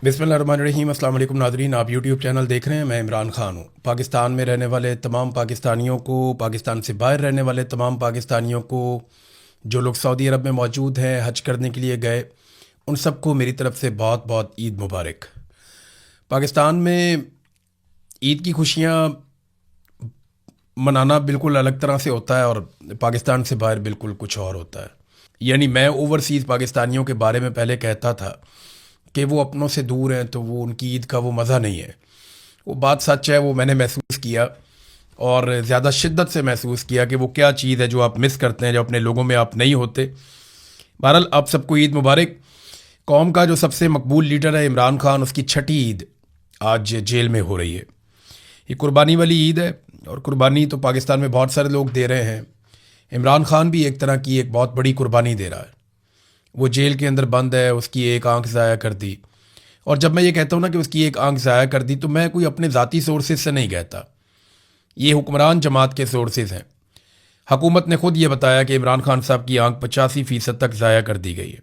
बिस्मिल्लाहिर्रहमानिर्रहीम। अस्सलाम वालेकुम नाज़रीन, आप यूट्यूब चैनल देख रहे हैं। मैं इमरान ख़ान हूँ। पाकिस्तान में रहने वाले तमाम पाकिस्तानियों को, पाकिस्तान से बाहर रहने वाले तमाम पाकिस्तानियों को, जो लोग सऊदी अरब में मौजूद हैं, हज करने के लिए गए, उन सबको मेरी तरफ़ से बहुत बहुत ईद मुबारक। पाकिस्तान में ईद की खुशियाँ मनाना बिल्कुल अलग तरह से होता है और पाकिस्तान से बाहर बिल्कुल कुछ और होता है। यानी मैं ओवरसीज़ पाकिस्तानियों के बारे में पहले कहता था कि वो अपनों से दूर हैं तो वो उनकी ईद का वो मज़ा नहीं है। वो बात सच है, वो मैंने महसूस किया और ज़्यादा शिद्दत से महसूस किया कि वो क्या चीज़ है जो आप मिस करते हैं, जो अपने लोगों में आप नहीं होते। बहरहाल आप सबको ईद मुबारक। कौम का जो सबसे मकबूल लीडर है इमरान खान, उसकी छठी ईद आज जेल में हो रही है। ये कुर्बानी वाली ईद है और कुर्बानी तो पाकिस्तान में बहुत सारे लोग दे रहे हैं। इमरान खान भी एक तरह की एक बहुत बड़ी कुर्बानी दे रहा है। वो जेल के अंदर बंद है, उसकी एक आंख ज़ाया कर दी। और जब मैं ये कहता हूँ ना कि उसकी एक आंख ज़ाया कर दी, तो मैं कोई अपने ज़ाती सोर्सेज से नहीं कहता। ये हुक्मरान जमात के सोर्सेज हैं। हुकूमत ने ख़ुद ये बताया कि इमरान खान साहब की आंख 85% तक ज़ाया कर दी गई है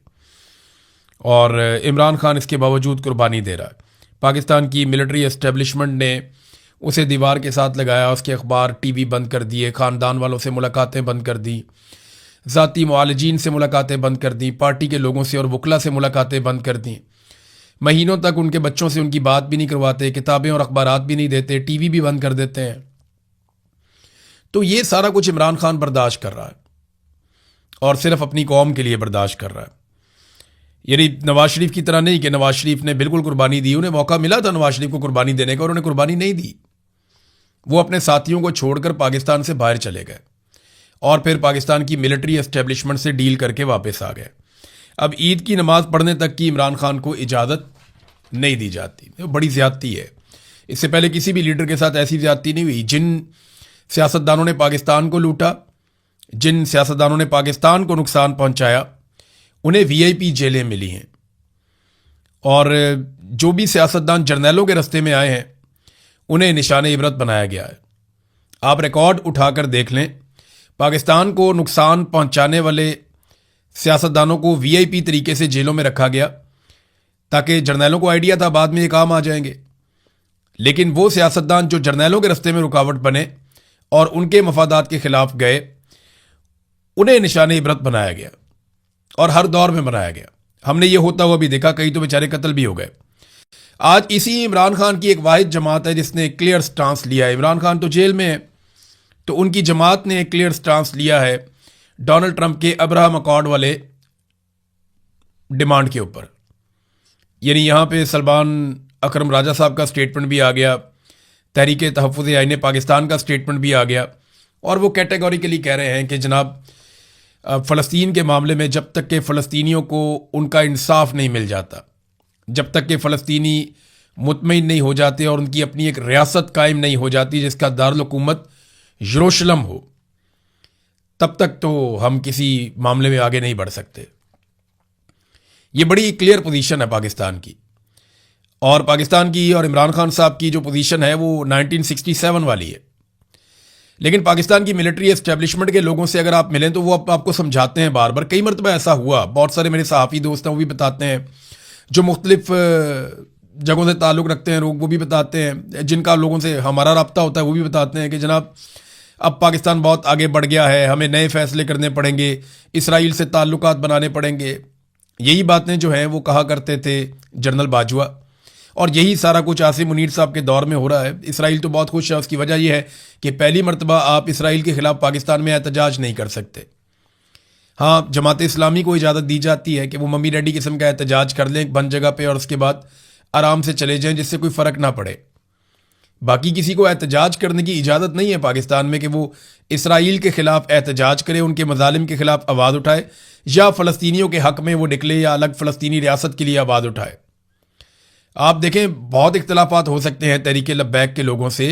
और इमरान खान इसके बावजूद कुर्बानी दे रहा है। पाकिस्तान की मिलिट्री एस्टेब्लिशमेंट ने उसे दीवार के साथ लगाया, उसके अखबार टीवी बंद कर दिए, ख़ानदान वालों से मुलाकातें बंद कर दी, ज़ाती मुआलिजीन से मुलाकातें बंद कर दी, पार्टी के लोगों से और वकला से मुलाकातें बंद कर दी। महीनों तक उनके बच्चों से उनकी बात भी नहीं करवाते, किताबें और अखबारात भी नहीं देते, टीवी भी बंद कर देते हैं। तो ये सारा कुछ इमरान खान बर्दाश्त कर रहा है और सिर्फ अपनी कौम के लिए बर्दाश्त कर रहा है। यानी नवाज शरीफ की तरह नहीं कि नवाज शरीफ ने बिल्कुल कुर्बानी दी। उन्हें मौका मिला था नवाज शरीफ को कुर्बानी देने का और उन्हें कुर्बानी नहीं दी। वो अपने साथियों को छोड़कर पाकिस्तान से बाहर चले गए और फिर पाकिस्तान की मिलिट्री एस्टेब्लिशमेंट से डील करके वापस आ गए। अब ईद की नमाज़ पढ़ने तक की इमरान खान को इजाज़त नहीं दी जाती। तो बड़ी ज़्यादती है। इससे पहले किसी भी लीडर के साथ ऐसी ज़्यादती नहीं हुई। जिन सियासतदानों ने पाकिस्तान को लूटा, जिन सियासतदानों ने पाकिस्तान को नुकसान पहुंचाया, उन्हें वीआईपी जेलें मिली हैं। और जो भी सियासतदान जर्नैलों के रस्ते में आए हैं, उन्हें निशान इबरत बनाया गया है। आप रिकॉर्ड उठाकर देख लें, पाकिस्तान को नुकसान पहुंचाने वाले सियासतदानों को वीआईपी तरीके से जेलों में रखा गया ताकि जर्नैलों को आइडिया था बाद में ये काम आ जाएंगे। लेकिन वो सियासतदान जो जर्नैलों के रस्ते में रुकावट बने और उनके मफादात के खिलाफ गए, उन्हें निशान इबरत बनाया गया और हर दौर में बनाया गया। हमने ये होता हुआ भी देखा, कई तो बेचारे कत्ल भी हो गए। आज इसी इमरान खान की एक वाहिद जमात है जिसने क्लियर स्टांस लिया है। इमरान खान तो जेल में है, तो उनकी जमात ने एक क्लियर स्टांस लिया है डोनाल्ड ट्रंप के अब्राहम अकॉर्ड वाले डिमांड के ऊपर। यानी यहाँ पे सलमान अकरम राजा साहब का स्टेटमेंट भी आ गया, तहरीक तहफ़्फ़ुज़ आईन पाकिस्तान का स्टेटमेंट भी आ गया और वो कैटेगोरिकली कह रहे हैं कि जनाब फ़लस्तीन के मामले में जब तक के फ़लस्तीनियों को उनका इंसाफ नहीं मिल जाता, जब तक के फ़लस्तीनी मुतमईन नहीं हो जाते और उनकी अपनी एक रियासत कायम नहीं हो जाती जिसका दारुल हुकूमत यरूशलेम हो, तब तक तो हम किसी मामले में आगे नहीं बढ़ सकते। ये बड़ी क्लियर पोजीशन है पाकिस्तान की। और पाकिस्तान की और इमरान खान साहब की जो पोजीशन है वो 1967 वाली है। लेकिन पाकिस्तान की मिलिट्री एस्टेब्लिशमेंट के लोगों से अगर आप मिलें तो वो आपको समझाते हैं बार बार। कई मरतबा ऐसा हुआ, बहुत सारे मेरे सहाफ़ी दोस्त हैं वो भी बताते हैं, जो मुख्तलिफ जगहों से ताल्लुक़ रखते हैं लोग वो भी बताते हैं, जिनका लोगों से हमारा रब्ता होता है वो भी बताते हैं कि जनाब अब पाकिस्तान बहुत आगे बढ़ गया है, हमें नए फैसले करने पड़ेंगे, इसराइल से ताल्लुकात बनाने पड़ेंगे। यही बातें जो हैं वो कहा करते थे जनरल बाजवा, और यही सारा कुछ आसिम मुनीर साहब के दौर में हो रहा है। इसराइल तो बहुत खुश है, उसकी वजह यह है कि पहली मरतबा आप इसराइल के ख़िलाफ़ पाकिस्तान में एहतजाज नहीं कर सकते। हाँ, जमात इस्लामी को इजाज़त दी जाती है कि वो मम्मी डैडी किस्म का एहतजाज कर लें एक बंद जगह पर और उसके बाद आराम से चले जाएँ जिससे कोई फ़र्क ना पड़े। बाकी किसी को एहतजाज करने की इजाज़त नहीं है पाकिस्तान में कि वो इसराइल के ख़िलाफ़ एहतजाज करे, उनके मज़ालिम के ख़िलाफ़ आवाज़ उठाए या फ़लस्तीनियों के हक़ में वो निकले या अलग फ़लस्तीनी रियासत के लिए आवाज़ उठाए। आप देखें, बहुत इख्तलाफात हो सकते हैं तहरीक लब्बैक के लोगों से,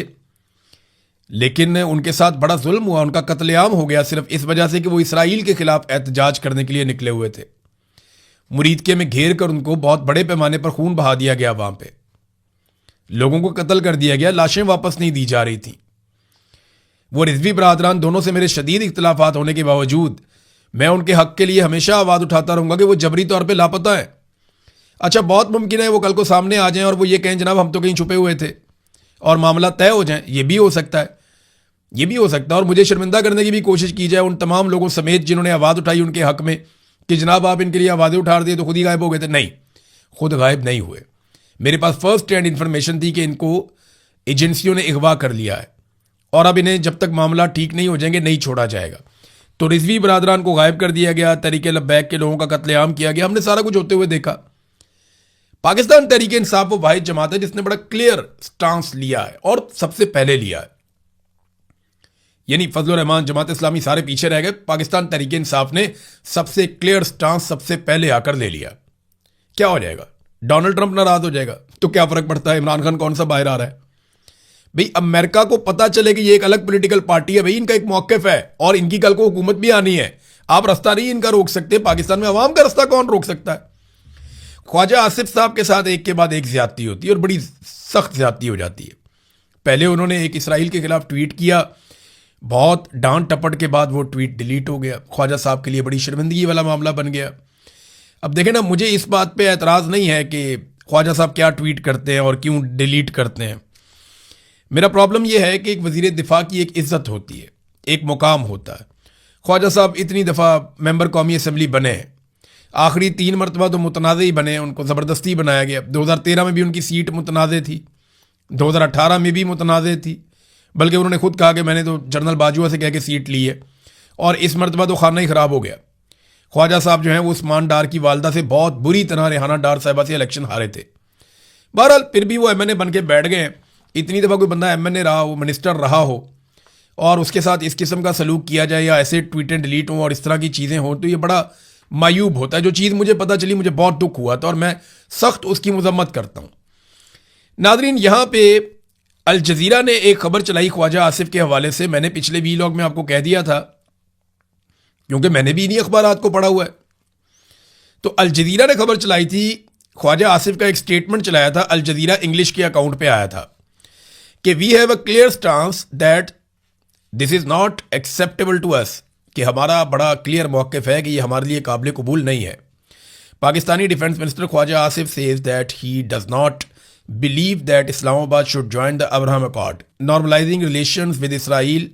लेकिन उनके साथ बड़ा जुल्म हुआ, उनका कत्लेआम हो गया सिर्फ इस वजह से कि वो इसराइल के ख़िलाफ़ एहतजाज करने के लिए निकले हुए थे। मुरीदके में घेर कर उनको बहुत बड़े पैमाने पर खून बहा दिया गया, वहाँ पर लोगों को कत्ल कर दिया गया, लाशें वापस नहीं दी जा रही थी। वो रिजवी बरादरान दोनों से मेरे शदीद इख्तलाफात होने के बावजूद मैं उनके हक़ के लिए हमेशा आवाज़ उठाता रहूँगा कि वो जबरी तौर पे लापता है। अच्छा, बहुत मुमकिन है वो कल को सामने आ जाएं और वो ये कहें जनाब हम तो कहीं छुपे हुए थे और मामला तय हो जाए। ये भी हो सकता है, ये भी हो सकता है। और मुझे शर्मिंदा करने की भी कोशिश की जाए उन तमाम लोगों समेत जिन्होंने आवाज़ उठाई उनके हक में कि जनाब आप इनके लिए आवाज़ें उठा दिए तो खुद ही गायब हो गए थे। नहीं, खुद गायब नहीं हुए। मेरे पास फर्स्ट हैंड इन्फॉर्मेशन थी कि इनको एजेंसियों ने अगवा कर लिया है और अब इन्हें जब तक मामला ठीक नहीं हो जाएंगे नहीं छोड़ा जाएगा। तो रिजवी बरादरान को गायब कर दिया गया, तरीके लब्बैक के लोगों का कत्लेआम किया गया, हमने सारा कुछ होते हुए देखा। पाकिस्तान तहरीक इंसाफ वो वाहिद जमात है जिसने बड़ा क्लियर स्टांस लिया है और सबसे पहले लिया है। यानी फजलुर रहमान, जमात इस्लामी सारे पीछे रह गए, पाकिस्तान तहरीक इंसाफ ने सबसे क्लियर स्टांस सबसे पहले आकर ले लिया। क्या हो जाएगा? डोनाल्ड ट्रंप नाराज हो जाएगा तो क्या फर्क पड़ता है? इमरान खान कौन सा बाहर आ रहा है? भाई अमेरिका को पता चले कि ये एक अलग पॉलिटिकल पार्टी है, भाई इनका एक मौकिफ है और इनकी कल को हुकूमत भी आनी है। आप रास्ता नहीं इनका रोक सकते। पाकिस्तान में अवाम का रास्ता कौन रोक सकता है? ख्वाजा आसिफ साहब के साथ एक के बाद एक ज्यादती होती है और बड़ी सख्त ज्यादती हो जाती है। पहले उन्होंने एक इसराइल के खिलाफ ट्वीट किया, बहुत डांट टपट के बाद वो ट्वीट डिलीट हो गया। ख्वाजा साहब के लिए बड़ी शर्मिंदगी वाला मामला बन गया। अब देखें ना, मुझे इस बात पे एतराज़ नहीं है कि ख्वाजा साहब क्या ट्वीट करते हैं और क्यों डिलीट करते हैं। मेरा प्रॉब्लम यह है कि एक वज़ीर दिफा की एक इज़्ज़त होती है, एक मुकाम होता है। ख्वाजा साहब इतनी दफ़ा मेंबर कौमी असम्बली बने, आखिरी 3 मरतबा तो मुतनाज़ ही बने, उनको ज़बरदस्ती बनाया गया। 2013 में भी उनकी सीट मुतनाज़ थी, 2018 में भी मुतनाज़ थी, बल्कि उन्होंने खुद कहा कि मैंने तो जनरल बाजुआ से कह के सीट ली है। और इस मरतबा तो खाना ही ख़राब हो गया। ख्वाजा साहब जो हैं वो उस्मान डार की वालदा से बहुत बुरी तरह रेहाना डार साहिबा से इलेक्शन हारे थे। बहरहाल फिर भी वो MNA बन के बैठ गए हैं। इतनी दफ़ा कोई बंदा MNA रहा हो, मिनिस्टर रहा हो और उसके साथ इस किस्म का सलूक किया जाए या ऐसे ट्वीटें डिलीट हों और इस तरह की चीज़ें हों तो ये बड़ा मायूब होता है। जो चीज़ मुझे पता चली मुझे बहुत दुख हुआ था और मैं सख्त उसकी मजम्मत करता हूँ। नादरीन, यहाँ पे अल जज़ीरा ने एक खबर चलाई ख्वाजा आसिफ के हवाले से। मैंने पिछले वीलॉग में आपको कह दिया था क्योंकि मैंने भी इन्हीं अखबारात को पढ़ा हुआ है। तो अल जज़ीरा ने खबर चलाई थी, ख्वाजा आसिफ का एक स्टेटमेंट चलाया था, अल जज़ीरा इंग्लिश के अकाउंट पे आया था कि we have a clear stance that this is not acceptable to us, कि हमारा बड़ा क्लियर मौक़िफ़ है कि ये हमारे लिए काबिल कबूल नहीं है। Pakistani defence minister Khawaja Asif says that he does not believe that Islamabad should join the Abraham Accord normalising relations with Israel,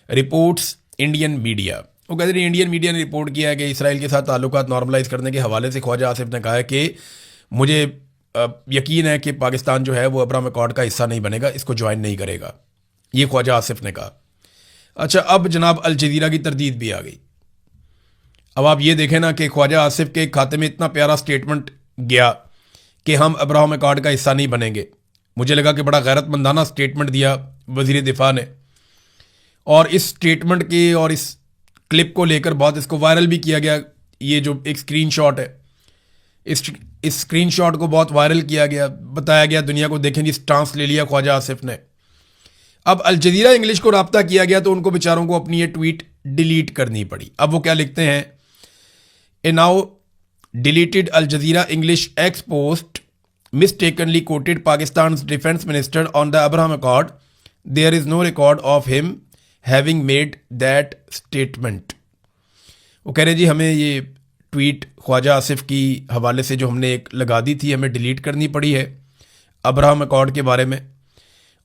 reports Indian media. वो कहते हैं इंडियन मीडिया ने रिपोर्ट किया है कि इसराइल के साथ ताल्लुकात नॉर्मलाइज करने के हवाले से ख्वाजा आसिफ ने कहा है कि मुझे यकीन है कि पाकिस्तान जो है वो अब्राहम अकॉर्ड का हिस्सा नहीं बनेगा, इसको ज्वाइन नहीं करेगा। ये ख्वाजा आसिफ ने कहा। अच्छा, अब जनाब अल जज़ीरा की तरदीद भी आ गई। अब आप ये देखें ना कि ख्वाजा आसिफ के खाते में इतना प्यारा स्टेटमेंट गया कि हम अब्राहम अकॉर्ड का हिस्सा नहीं बनेंगे। मुझे लगा कि बड़ा गैरतमंदाना स्टेटमेंट दिया वज़ीर दिफा ने और इस स्टेटमेंट के और इस क्लिप को लेकर बहुत इसको वायरल भी किया गया। ये जो एक स्क्रीनशॉट है, इस स्क्रीनशॉट को बहुत वायरल किया गया, बताया गया दुनिया को देखें जी स्टांस ले लिया ख्वाजा आसिफ ने। अब अल जज़ीरा इंग्लिश को राब्ता किया गया तो उनको बेचारों को अपनी ये ट्वीट डिलीट करनी पड़ी। अब वो क्या लिखते हैं, a now deleted Al Jazeera English X post mistakenly quoted Pakistan defence minister on the Abraham accord, there is no record of him having made that statement. वो कह रहे जी हमें ये ट्वीट ख्वाजा आसिफ की हवाले से जो हमने एक लगा दी थी हमें डिलीट करनी पड़ी है अब्राहम अकॉर्ड के बारे में,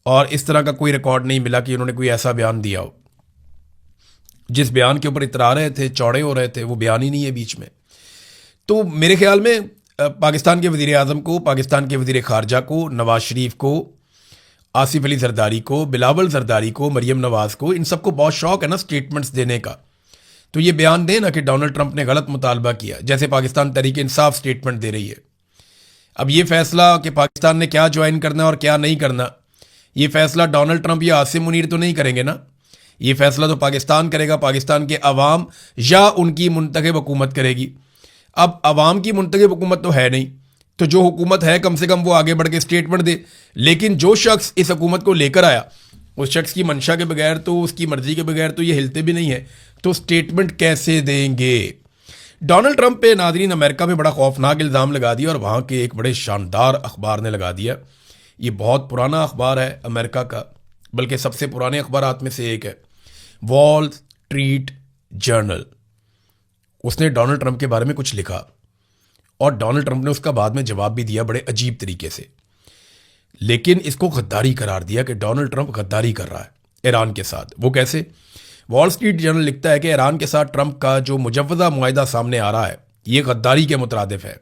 और इस तरह का कोई रिकॉर्ड नहीं मिला कि उन्होंने कोई ऐसा बयान दिया हो। जिस बयान के ऊपर इतरा रहे थे, चौड़े हो रहे थे, वो बयान ही नहीं है बीच में। तो मेरे ख्याल में पाकिस्तान के वज़ीर आज़म को, पाकिस्तान के वज़ीर ख़ारजा को, नवाज़ शरीफ को, आसिफ अली जरदारी को, बिलावल जरदारी को, मरियम नवाज़ को, इन सबको बहुत शौक है ना स्टेटमेंट्स देने का। तो ये बयान दें ना कि डोनाल्ड ट्रंप ने गलत मुतालबा किया, जैसे पाकिस्तान तहरीक इंसाफ स्टेटमेंट दे रही है। अब ये फैसला कि पाकिस्तान ने क्या ज्वाइन करना और क्या नहीं करना, ये फैसला डोनाल्ड ट्रंप या आसिम मुनीर तो नहीं करेंगे ना। ये फैसला तो पाकिस्तान करेगा, पाकिस्तान के अवाम या उनकी मुंतखब हुकूमत करेगी। अब अवाम की मुंतखब हुकूमत तो है नहीं, तो जो हुकूमत है कम से कम वो आगे बढ़ के स्टेटमेंट दे। लेकिन जो शख्स इस हुकूमत को लेकर आया, उस शख्स की मंशा के बगैर, तो उसकी मर्जी के बगैर तो ये हिलते भी नहीं है, तो स्टेटमेंट कैसे देंगे। डोनाल्ड ट्रंप पे नादरीन अमेरिका में बड़ा खौफनाक इल्ज़ाम लगा दिया और वहाँ के एक बड़े शानदार अखबार ने लगा दिया। ये बहुत पुराना अखबार है अमेरिका का, बल्कि सबसे पुराने अखबारात में से एक है, वॉल स्ट्रीट जर्नल। उसने डोनाल्ड ट्रंप के बारे में कुछ लिखा और डोनाल्ड ट्रंप ने उसका बाद में जवाब भी दिया बड़े अजीब तरीके से, लेकिन इसको गद्दारी करार दिया कि डोनाल्ड ट्रंप गद्दारी कर रहा है ईरान के साथ। वो कैसे? वॉल स्ट्रीट जर्नल लिखता है कि ईरान के साथ ट्रंप का जो मुजव्वज़ा मुआहिदा सामने आ रहा है ये गद्दारी के मुतरादिफ है,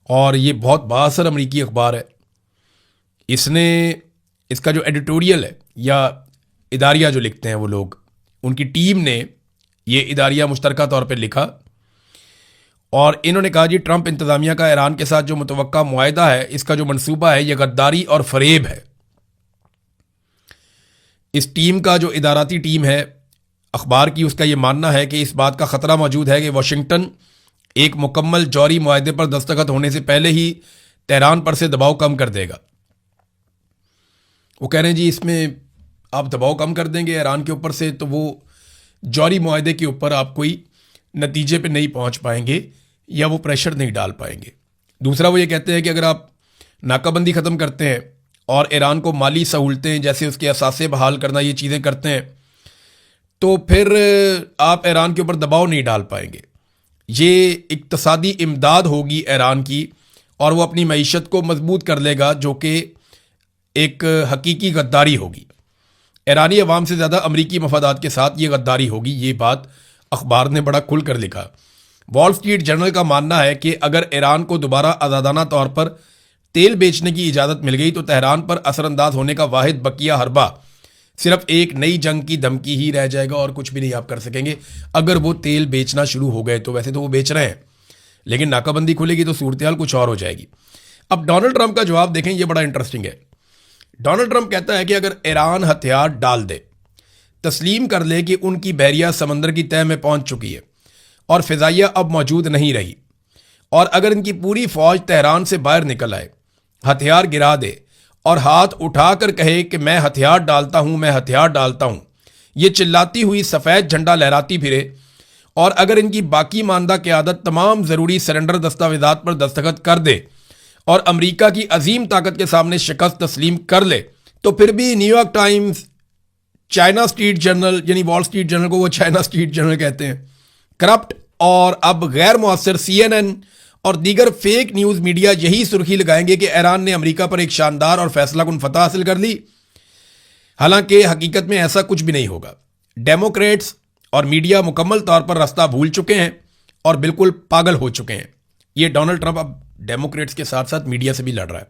और ये बहुत बाअसर अमरीकी अखबार है। इसने इसका जो एडिटोरियल है या इदारिया जो लिखते हैं वो लोग, उनकी टीम ने ये इदारिया मुश्तरका तौर पर लिखा और इन्होंने कहा जी ट्रंप इंतज़ामिया का ईरान के साथ जो मुतवक्का मुआहिदा है इसका जो मंसूबा है यह गद्दारी और फरेब है। इस टीम का जो इदाराती टीम है अखबार की, उसका यह मानना है कि इस बात का ख़तरा मौजूद है कि वाशिंगटन एक मुकम्मल जौहरी मुआहिदे पर दस्तखत होने से पहले ही तेहरान पर से दबाव कम कर देगा। वो कह रहे हैं जी इसमें आप दबाव कम कर देंगे ईरान के ऊपर से तो वो जौहरी मुआहिदे के ऊपर आप कोई नतीजे पे नहीं पहुंच पाएंगे या वो प्रेशर नहीं डाल पाएंगे। दूसरा वो ये कहते हैं कि अगर आप नाकाबंदी ख़त्म करते हैं और ईरान को माली सहूलतें जैसे उसके असासे बहाल करना ये चीज़ें करते हैं तो फिर आप ईरान के ऊपर दबाव नहीं डाल पाएंगे। ये इक्तसादी इमदाद होगी ईरान की और वो अपनी मईशत को मजबूत कर लेगा, जो कि एक हकीकी गद्दारी होगी। ईरानी अवाम से ज़्यादा अमरीकी मफादात के साथ ये गद्दारी होगी। ये बात अखबार ने बड़ा खुल कर लिखा। वॉल स्ट्रीट जर्नल का मानना है कि अगर ईरान को दोबारा आज़ादाना तौर पर तेल बेचने की इजाज़त मिल गई तो तेहरान पर असरअंदाज होने का वाहिद बकिया हरबा सिर्फ एक नई जंग की धमकी ही रह जाएगा और कुछ भी नहीं आप कर सकेंगे। अगर वो तेल बेचना शुरू हो गए तो वैसे तो वो बेच रहे हैं, लेकिन नाकाबंदी खुलेगी तो सूरत हाल कुछ और हो जाएगी। अब डोनाल्ड ट्रंप का जवाब देखें, ये बड़ा इंटरेस्टिंग है। डोनाल्ड ट्रंप कहता है कि अगर ईरान हथियार डाल दे, तस्लीम कर ले कि उनकी बहरिया समंदर की तह में पहुंच चुकी है और फिजाइया अब मौजूद नहीं रही, और अगर इनकी पूरी फौज तेहरान से बाहर निकल आए, हथियार गिरा दे और हाथ उठाकर कहे कि मैं हथियार डालता हूं, मैं हथियार डालता हूं, ये चिल्लाती हुई सफ़ेद झंडा लहराती फिरे, और अगर इनकी बाकी मानदा क़यादत तमाम ज़रूरी सरेंडर दस्तावेजात पर दस्तखत कर दे और अमरीका की अजीम ताकत के सामने शिकस्त तस्लीम कर ले, तो फिर भी New York times, China street journal, यानी वॉल स्ट्रीट जर्नल को वो चाइना स्ट्रीट जर्नल कहते हैं, करप्ट और अब गैर मुअस्सर CNN और दीगर फेक न्यूज़ मीडिया यही सुर्खी लगाएंगे कि ईरान ने अमेरिका पर एक शानदार और फैसलाकुन फतह हासिल कर ली। हालांकि हकीकत में ऐसा कुछ भी नहीं होगा। डेमोक्रेट्स और मीडिया मुकम्मल तौर पर रास्ता भूल चुके हैं और बिल्कुल पागल हो चुके हैं। ये डोनाल्ड ट्रंप अब डेमोक्रेट्स के साथ साथ मीडिया से भी लड़ रहा है,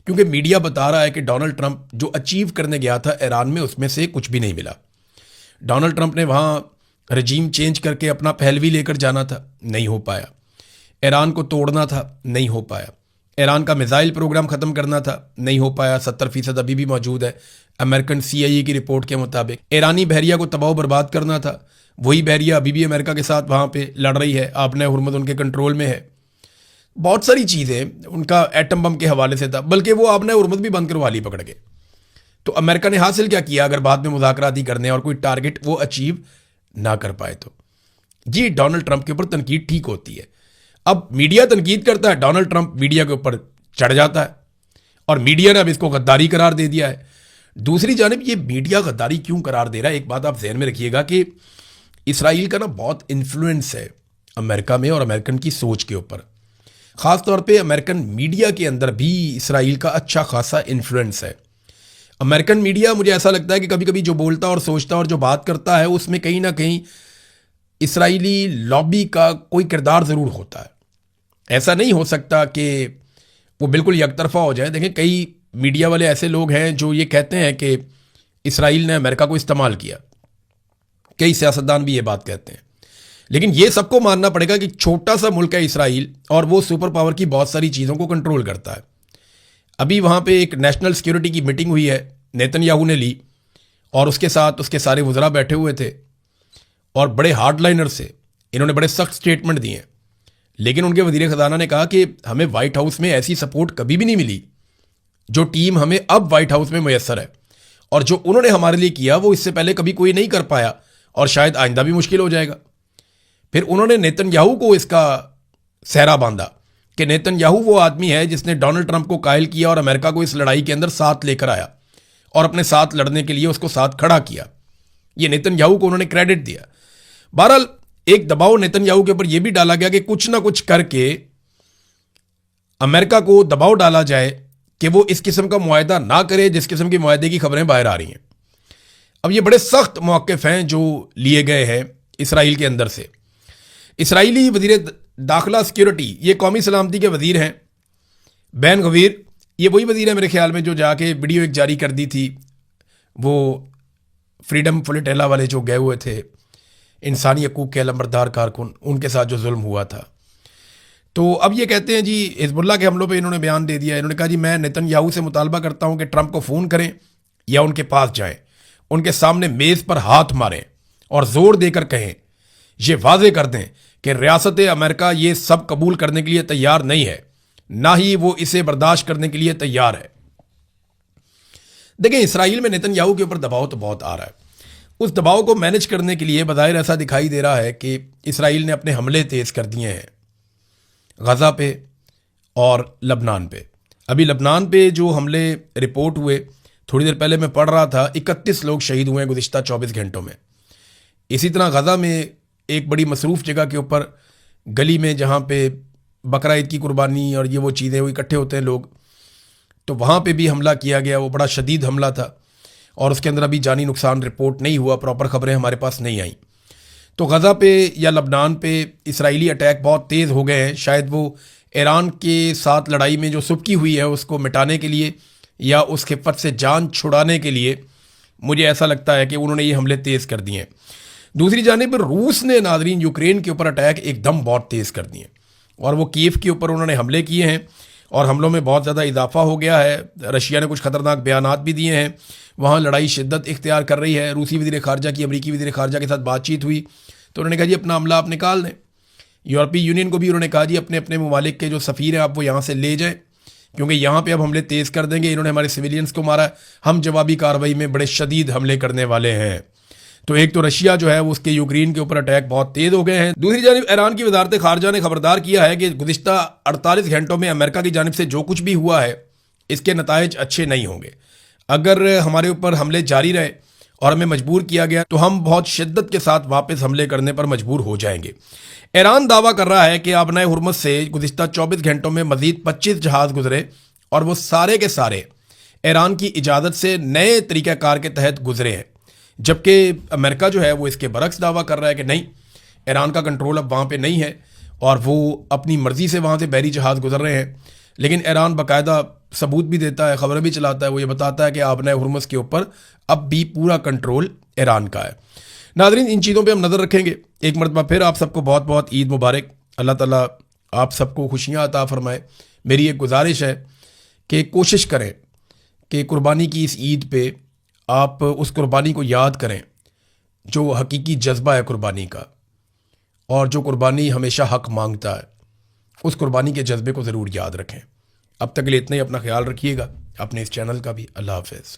क्योंकि मीडिया बता रहा है कि डोनाल्ड ट्रंप जो अचीव करने गया था ईरान में उसमें से कुछ भी नहीं मिला। डोनाल्ड ट्रंप ने वहाँ रजीम चेंज करके अपना पहलवी लेकर जाना था, नहीं हो पाया। ईरान को तोड़ना था, नहीं हो पाया। ईरान का मिसाइल प्रोग्राम ख़त्म करना था, नहीं हो पाया। 70% अभी भी मौजूद है अमेरिकन CIA की रिपोर्ट के मुताबिक। ईरानी बहरिया को तबाह बर्बाद करना था, वही बहरिया अभी भी अमेरिका के साथ वहाँ पे लड़ रही है। आपने हुर्मुज़ उनके कंट्रोल में है। बहुत सारी चीज़ें उनका एटम बम के हवाले से था, बल्कि वो आपने हुर्मुज़ भी बंद करवा ली पकड़ के। तो अमेरिका ने हासिल क्या किया अगर बाद में मुज़ाकरात ही करने और कोई टारगेट वो अचीव ना कर पाए तो? जी डोनाल्ड ट्रंप के ऊपर तनकीद ठीक होती है। अब मीडिया तनकीद करता है, डोनाल्ड ट्रंप मीडिया के ऊपर चढ़ जाता है और मीडिया ने अब इसको गद्दारी करार दे दिया है। दूसरी जानिब ये मीडिया गद्दारी क्यों करार दे रहा है, एक बात आप जहन में रखिएगा कि इसराइल का ना बहुत इन्फ्लुएंस है अमेरिका में और अमेरिकन की सोच के ऊपर। ख़ास तौर पे अमेरिकन मीडिया के अंदर भी इसराइल का अच्छा खासा इन्फ्लुएंस है। अमेरिकन मीडिया मुझे ऐसा लगता है कि कभी कभी जो बोलता और सोचता और जो बात करता है उसमें कहीं ना कहीं इसराइली लॉबी का कोई किरदार ज़रूर होता है। ऐसा नहीं हो सकता कि वो बिल्कुल यकतरफा हो जाए। देखें, कई मीडिया वाले ऐसे लोग हैं जो ये कहते हैं कि इसराइल ने अमेरिका को इस्तेमाल किया, कई सियासतदान भी ये बात कहते हैं। लेकिन ये सबको मानना पड़ेगा कि छोटा सा मुल्क है इसराइल और वो सुपर पावर की बहुत सारी चीज़ों को कंट्रोल करता है। अभी वहाँ पे एक नेशनल सिक्योरिटी की मीटिंग हुई है, नेतन्याहू ने ली और उसके साथ उसके सारे वज़रा बैठे हुए थे और बड़े हार्डलाइनर से इन्होंने बड़े सख्त स्टेटमेंट दिए हैं। लेकिन उनके वज़ीर ख़जाना ने कहा कि हमें वाइट हाउस में ऐसी सपोर्ट कभी भी नहीं मिली जो टीम हमें अब वाइट हाउस में मुयस्सर है, और जो उन्होंने हमारे लिए किया वो इससे पहले कभी कोई नहीं कर पाया और शायद आइंदा भी मुश्किल हो जाएगा। फिर उन्होंने नेतन्याहू को इसका सहरा बांधा कि नेतन्याहू वो आदमी है जिसने डोनाल्ड ट्रंप को कायल किया और अमेरिका को इस लड़ाई के अंदर साथ लेकर आया और अपने साथ लड़ने के लिए उसको साथ खड़ा किया। ये नेतन्याहू को उन्होंने क्रेडिट दिया। बहरहाल एक दबाव नेतन्याहू के ऊपर यह भी डाला गया कि कुछ ना कुछ करके अमेरिका को दबाव डाला जाए कि वो इस किस्म का मुआहदा ना करे जिस किस्म की मुआहदे की खबरें बाहर आ रही हैं। अब ये बड़े सख्त मौक़िफ़ हैं जो लिए गए हैं इसराइल के अंदर से। इसराइली वज़ीर दाखिला सिक्योरिटी, ये कौमी सलामती के वज़ीर हैं बैन गवीर, ये वही वज़ीर है मेरे ख्याल में जो जाके वीडियो एक जारी कर दी थी, वो फ्रीडम फ्लोटिला वाले जो गए हुए थे इंसानी हकूक़ के अलमबरदार कारकुन, उनके साथ जो जुल्म हुआ था। तो अब ये कहते हैं जी हिज़्बुल्लाह के हमलों पे इन्होंने बयान दे दिया। इन्होंने कहा जी मैं नेतन्याहू से मुतालबा करता हूँ कि ट्रंप को फ़ोन करें या उनके पास जाएं, उनके सामने मेज़ पर हाथ मारें और ज़ोर देकर कहें, ये वाज़े कर दें कि रियासत अमेरिका ये सब कबूल करने के लिए तैयार नहीं है, ना ही वो इसे बर्दाश्त करने के लिए तैयार है। देखिए, इसराइल में नेतन्याहू के ऊपर दबाव तो बहुत आ रहा है। उस दबाव को मैनेज करने के लिए बज़ाहिर ऐसा दिखाई दे रहा है कि इसराइल ने अपने हमले तेज़ कर दिए हैं गज़ा पे और लबनान पे। अभी लबनान पे जो हमले रिपोर्ट हुए, थोड़ी देर पहले मैं पढ़ रहा था, 31 लोग शहीद हुए हैं गुज़िश्ता 24 घंटों में। इसी तरह गज़ा में एक बड़ी मसरूफ़ जगह के ऊपर गली में जहाँ पे बकरा ईद की कुर्बानी और ये वो चीज़ें वो इकट्ठे होते हैं लोग, तो वहाँ पे भी हमला किया गया। वो बड़ा शदीद हमला था और उसके अंदर अभी जानी नुकसान रिपोर्ट नहीं हुआ, प्रॉपर खबरें हमारे पास नहीं आई। तो गज़ा पे या लबनान पे इसराइली अटैक बहुत तेज़ हो गए हैं। शायद वो ईरान के साथ लड़ाई में जो सुबकी हुई है उसको मिटाने के लिए या उस खिफ़त से जान छुड़ाने के लिए, मुझे ऐसा लगता है कि उन्होंने ये हमले तेज़ कर दिए हैं। दूसरी जानिब रूस ने नाज़रीन यूक्रेन के ऊपर अटैक एकदम बहुत तेज़ कर दिए और वो कीव के ऊपर उन्होंने हमले किए हैं और हमलों में बहुत ज़्यादा इजाफा हो गया है। रशिया ने कुछ ख़तरनाक बयानात भी दिए हैं, वहाँ लड़ाई शिद्दत इख्तियार कर रही है। रूसी वज़ीर ख़ारजा की अमरीकी वज़ीर ख़ारजा के साथ बातचीत हुई तो उन्होंने कहा जी अपना हमला आप निकाल दें। यूरोपीय यूनियन को भी उन्होंने कहा जी अपने अपने ममालिक के जो सफ़ीर हैं आप वो यहाँ से ले जाएँ, क्योंकि यहाँ पे अब हमले तेज़ कर देंगे। इन्होंने हमारे सिविलियंस को मारा, हम जवाबी कार्रवाई में बड़े शदीद हमले करने वाले हैं। तो एक तो रशिया जो है वो उसके यूक्रेन के ऊपर अटैक बहुत तेज़ हो गए हैं। दूसरी जानिब ईरान की वजारत खारजा ने खबरदार किया है कि गुज़िश्ता 48 घंटों में अमेरिका की जानिब से जो कुछ भी हुआ है इसके नताइज अच्छे नहीं होंगे। अगर हमारे ऊपर हमले जारी रहे और हमें मजबूर किया गया तो हम बहुत शिद्दत के साथ वापस हमले करने पर मजबूर हो जाएंगे। ईरान दावा कर रहा है कि आबनाए हुर्मुज़ से गुज़िश्ता 24 घंटों में मज़ीद 25 जहाज़ गुजरे और वो सारे के सारे ईरान की इजाज़त से नए तरीक़ाकार के तहत गुजरे हैं, जबकि अमेरिका जो है वो इसके बरक्स दावा कर रहा है कि नहीं, ईरान का कंट्रोल अब वहाँ पे नहीं है और वो अपनी मर्ज़ी से वहाँ से बहरी जहाज़ गुजर रहे हैं। लेकिन ईरान बाकायदा सबूत भी देता है, ख़बरें भी चलाता है, वो ये बताता है कि आबनाए हुर्मुज़ के ऊपर अब भी पूरा कंट्रोल ईरान का है। नाज़रीन, इन चीज़ों पे हम नज़र रखेंगे। एक मरतबा फिर आप सबको बहुत बहुत ईद मुबारक। अल्लाह ताला आप सबको खुशियाँ अता फ़रमाए। मेरी एक गुजारिश है कि कोशिश करें कि कुर्बानी की इस ईद पे आप उस कुर्बानी को याद करें जो हकीकी जज्बा है कुर्बानी का, और जो कुर्बानी हमेशा हक मांगता है, उस कुर्बानी के जज्बे को ज़रूर याद रखें। अब तक के लिए इतना ही। अपना ख्याल रखिएगा, अपने इस चैनल का भी। अल्लाह हाफ़िज़।